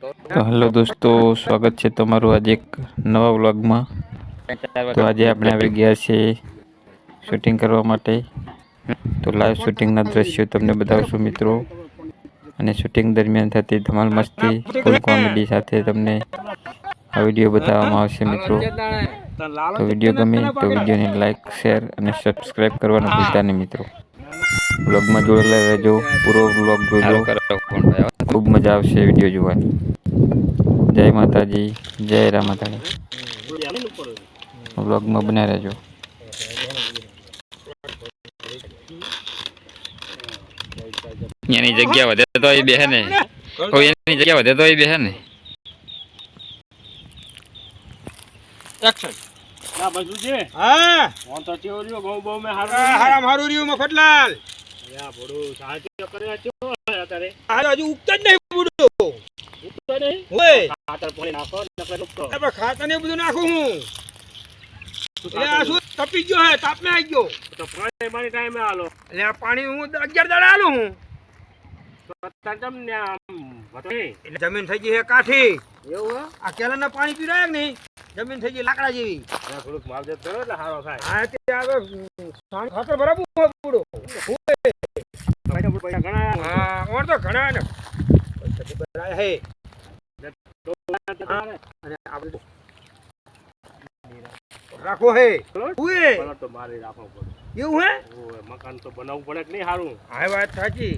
તો હેલો દોસ્તો, સ્વાગત છે તમારું આજે એક નવા વ્લોગમાં. તો આજે આપણે આવી ગયા છીએ શૂટિંગ કરવા માટે. તો લાઈવ શૂટિંગના દ્રશ્યો તમને બતાવશું મિત્રો, અને શૂટિંગ દરમિયાન થતી ધમાલ મસ્તી ફૂલ કોમેડી સાથે તમને આ વિડીયો બતાવવામાં આવશે મિત્રો. તો વિડીયો ગમે તો વિડીયોને લાઈક, શેર અને સબસ્ક્રાઈબ કરવાનું ભૂલતા નહીં મિત્રો. વ્લોગમાં જોડેલા રહેજો, પૂરો વ્લોગ જોજો, ખૂબ મજા આવશે વિડીયો જોવાની. જય માતાજી, જય રામાતાજી. વ્લોગમાં બન્યા રહેજો. એની જગ્યા વધે તો એ બેહે ને, એની જગ્યા વધે તો એ બેહે ને. એક્શન. ના બધું છે. હા હું તો ચેવરીઓ બહુ બહુ મે હારામ હારું રહ્યું મફતલાલ. યા બોડો સાચો કરે છો અત્યારે. હાલ હજુ ઉગતા જ નહીં બોડો. ઉગતા નહીં. ઓય ખાતર પોણી નાખો નકર ઉગતો. અરે ખાતર ને બધું નાખું હું. એટલે આ શું તપી ગયો હે, તાપ મે આવી ગયો. તો પાણી મારી ટાઈમે આલો. એટલે આ પાણી હું 11 દાડા આલું હું. જમીન થઈ ગઈ હે કાઠી. એવું હે? આ કેલાના પાણી પીરાય કે નહીં? જમીન થઈ ગઈ લાકડા જેવી. થોડુંક માવજત કરો એટલે સારો થાય. હા તે આવે ખાતર બરાબર પૂડો. હા ઓર તો ઘણા ને પૈસા બરાય હે. અને આપણે રાખો હે. ઉએ તો મારે રાખવો પડે. એવું હે? ઓય મકાન તો બનાવવું પડે કે નહીં સારું? હા વાત સાચી.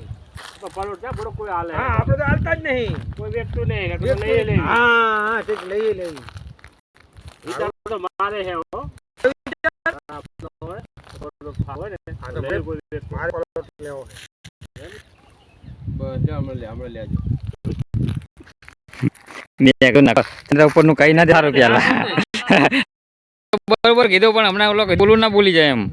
તો પલોટ છે બડો કોઈ હાલે. હા આપણે તો હાલતા જ નહીં. કોઈ વ્યક્તિ નહીં ને તો લઈ લે. હા ઠીક લઈ લે. વિચાર તો મારે હે હો. હોય ને આ તો કોઈ વ્યક્તિ મારે પલોટ લેવો છે. બસ લે હમણાં લેજો. મેં નાખો ચંદ્ર ઉપરનું કઈ ના સારું પેલા બરોબર કીધું, પણ હમણાં ઓલો બોલું ના બોલી જાય એમ.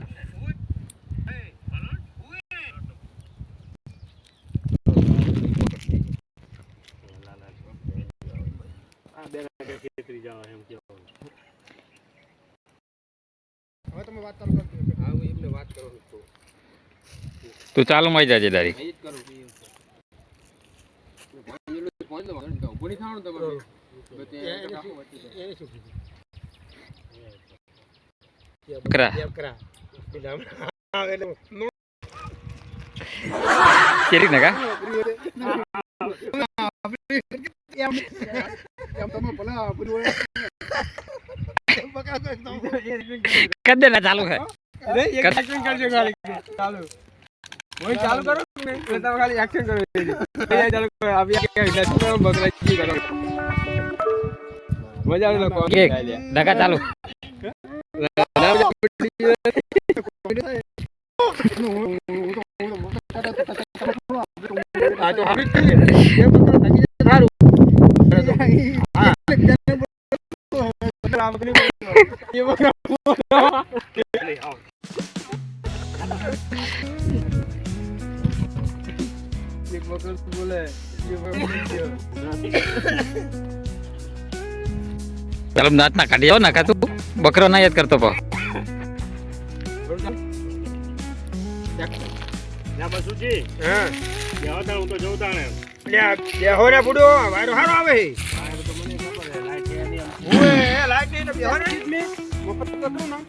તું ચાલુ માં જાજે તારી. કદે ના ચાલુ હે. ચાલુ કરો ને તમે ખાલી એક્શન કરો. ચાલુ કરો અભી બકરાજી કરો. મજા આવે લોકો ડકા ચાલુ. આ તો હવે સારું. ચાલો નાત ના કાઢી ના તું બકરો ના યાદ કરતો પા. હું તો જોઉં તાણે બેહો રે બુડો વાયરો હારો આવે હે. ઓએ લાઈટ નહીં તો બેહો રે ને મફત કરું ના.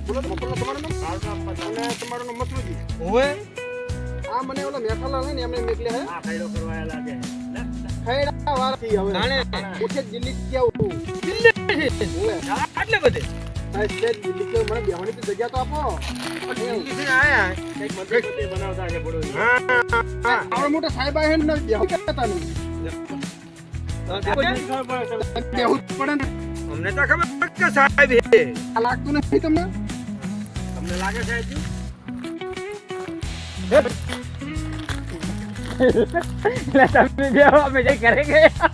બોલો તો મફત તમારું નામ તમારું નામ મતલુજી. ઓએ આ મને ઓલા મેઠાલા ને એમને મેકલે હે. આ ખાઈડો કરવા લાગે. ખાઈડા વારથી હવે નાણે ઉઠે દિલ્હી કેવું દિલ્હી ઓએ આટલે બધે આજે દિલ્હી કે મને બેહવાની તો જગ્યા તો આપો. દિલ્હી થી આયા કઈક મદદ બનાવતા છે બડો. હા આવડો મોટો સાહેબ આયા ને બેહો કેતા નહીં. બેહુ પડે ને અમને તો ખબર કે સાહેબ હે. આ લાગતું નથી તમને? તમને લાગે છે હજુ? તમે બેહો અમે જઈ કરે ગયા.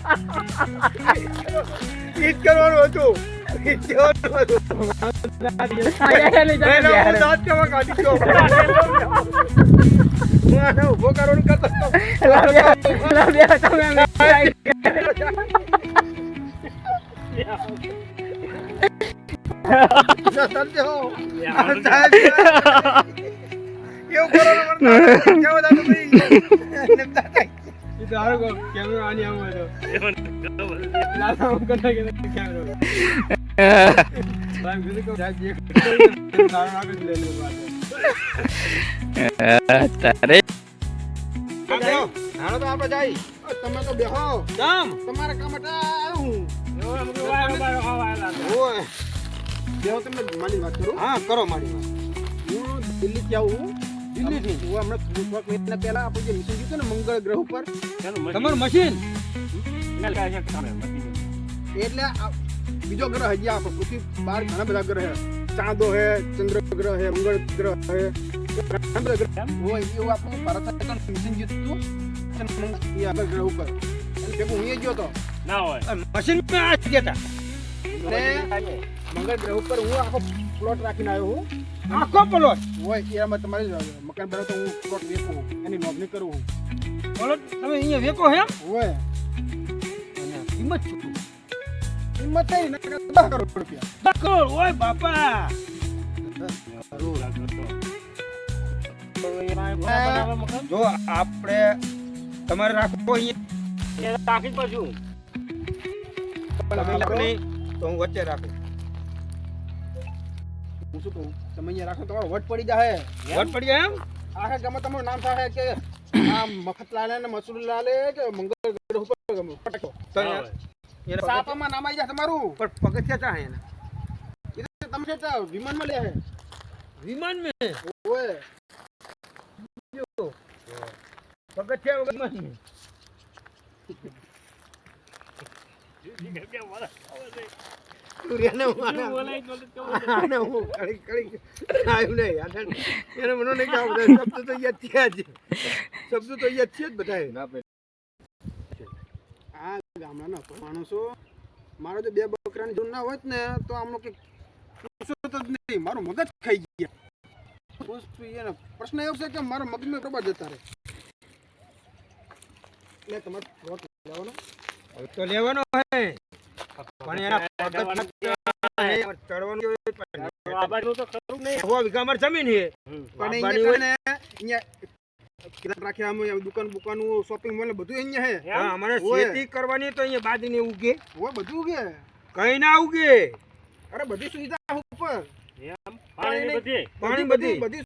ઈદ કરવાનું હતું. ઈદ કરવાનું હતું. હું દાંત કેવા કાઢી ગયો. હું ઉભો કરવાનું કરતો. કેવું કરો કેવું દાદુ ભાઈ તારો કેમેરો આની આમ હતો લાલા આમ કરતા કે કેમેરો બામ કીધું કે સાહેબ એક તારો આગળ લઈ લે વાત તારે હાલો તો આપણે જાય તમે તો બેહો કામ તમારા કામ માટે આવ્યો હું ઓય બેહો તમે મારી વાત કરો હા કરો મારી વાત હું દિલ્હી થી આવું દિલ્હીથી હું હમણાં થોડાક મહિના પહેલા આપણે જે મિશન જીતું ને મંગળ ગ્રહ ઉપર તમારું મશીન એટલે બીજો ગ્રહ હજી આપણે પૃથ્વી બહાર ઘણા બધા ગ્રહ હે ચાંદો હે ચંદ્ર ગ્રહ હે મંગળ ગ્રહ હે ઘણા બધા ગ્રહ હોય એવું આપણું ભારત સરકાર મિશન જીતું આગળ ગ્રહ ઉપર ભેગું હું ગયો તો ના હોય મશીન માં આ ગયા હતા મંગળ ગ્રહ ઉપર હું આખો પ્લોટ રાખીને આવ્યો હું આખો પ્લોટ હોય એમાં તમારે મકાન બનાવ તો હું પ્લોટ વેચું એની નોંધણી કરું હું પ્લોટ તમે અહીંયા વેચો હે હોય અને કિંમત શું કિંમત થઈ ને 10 કરોડ રૂપિયા 10 કરોડ ઓય બાપા જો આપણે તમારે રાખવો અહીંયા રાખી પાછું તો હું વચ્ચે રાખું હું શું કહું તમે અહીંયા રાખો તમારો વટ પડી જાય વટ પડી જાય એમ આખા ગામમાં તમારું નામ થાય કે આ મફતલાલ ને મસરૂરલાલ કે મંગળ ગ્રહ ઉપર પટકો એને સાપામાં નામ આવી જાય તમારું પણ પગથિયા ચા હે એને એ તમે છે વિમાનમાં લે હે વિમાન મે ઓય પગથિયા વિમાન મે માણસો મારો જો 2 બકરાની જોન ના હોત ને તો આમનો કે નહીં મારું મગજ ખાઈ ગયા પ્રશ્ન એવો છે કે મારા મગજમાં બરાબર જતા રહે એટલે તમારે લેવાનો તો લેવાનો હે પણ એના ચડવાનું આ બાજુ તો ખરું નહીં હો વિગામર જમીન છે પણ અહીંયા રાખ્યા અમે દુકાન શોપિંગ મોલ બધું અહીંયા હે હા અમારે ખેતી કરવાની તો અહીંયા બાજરીને ઉગે હો બધું ઉગે કઈ ના ઉગે અરે બધી સુવિધા ઉપર પાણી બધી